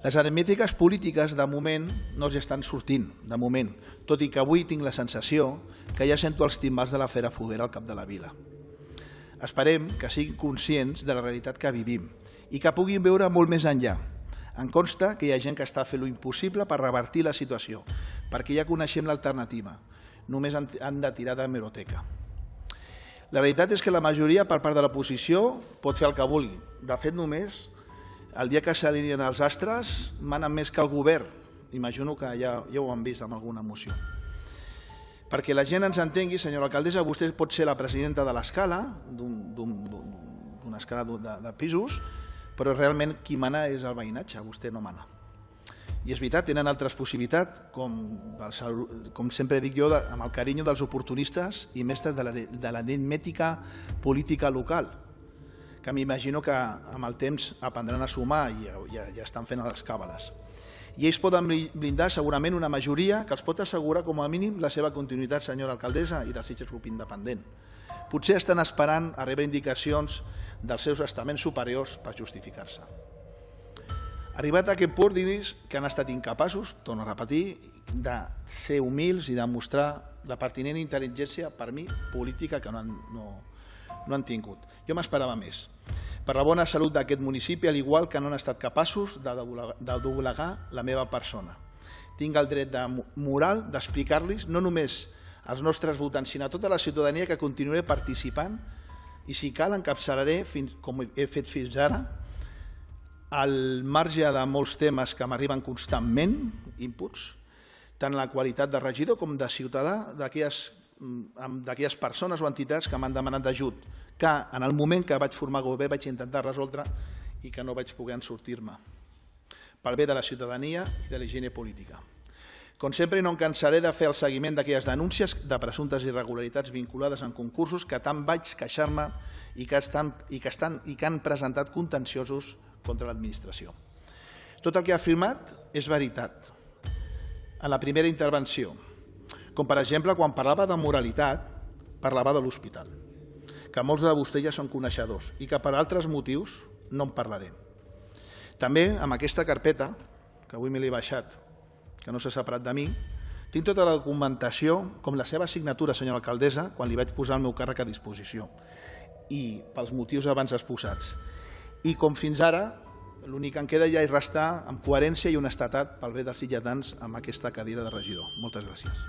Les aritmètiques polítiques, de moment, no els estan sortint, de moment, tot i que avui tinc la sensació que ja sento els timbals de la Fera Foguera al cap de la vila. Esperem que siguin conscients de la realitat que vivim i que puguin veure molt més enllà. Em consta que hi ha gent que està fent l'impossible per revertir la situació, perquè ja coneixem l'alternativa. Només han de tirar d'hemeroteca. La veritat és que la majoria, per part de l'oposició, pot fer el que vulgui. De fet, només el dia que s'alineen els astres manen més que el govern. Imagino que ja ho han vist amb alguna moció. Perquè la gent ens entengui, senyora alcaldessa, vostè pot ser la presidenta de l'escala, d'una escala de pisos, però realment qui mana és el veïnatge, vostè no mana. I és veritat, tenen altres possibilitats, com sempre dic jo, amb el carinyo dels oportunistes i mestres de l'aritmètica política local, que m'imagino que amb el temps aprendran a sumar i ja estan fent les càbales. I ells poden blindar segurament una majoria que els pot assegurar com a mínim la seva continuïtat, senyora alcaldessa, i del Sitges Grup Independent. Potser estan esperant a rebre indicacions dels seus estaments superiors per justificar-se. Arribat a aquest punt, dir-los que han estat incapaços, torno a repetir, de ser humils i de mostrar la pertinent intel·ligència, per mi, política, que no han tingut. Jo m'esperava més. Per la bona salut d'aquest municipi, al igual que no han estat capaços de doblegar la meva persona. Tinc el dret moral d'explicar-los no només als nostres votants, sinó a tota la ciutadania que continuaré participant i, si cal, encapçalaré, com he fet fins ara, al marge de molts temes que m'arriben constantment, inputs, tant la qualitat de regidor com de ciutadà d'aquelles persones o entitats que m'han demanat d'ajut, que en el moment que vaig formar govern vaig intentar resoldre i que no vaig poder sortir-me, pel bé de la ciutadania i de la higiene política. Com sempre, no em cansaré de fer el seguiment d'aquelles denúncies de presumptes irregularitats vinculades en concursos que tant vaig queixar-me i que han presentat contenciosos contra l'administració. Tot el que ha afirmat és veritat. En la primera intervenció, com per exemple quan parlava de moralitat, parlava de l'hospital, que molts de vostès ja són coneixedors i que per altres motius no en parlaré. També amb aquesta carpeta, que avui me l'he baixat, que no s'ha separat de mi, tinc tota la documentació, com la seva signatura, senyora alcaldessa, quan li vaig posar el meu càrrec a disposició, i pels motius abans exposats. I com fins ara, l'únic que em queda ja és restar amb coherència i honestedat pel bé dels sitgetans amb aquesta cadira de regidor. Moltes gràcies.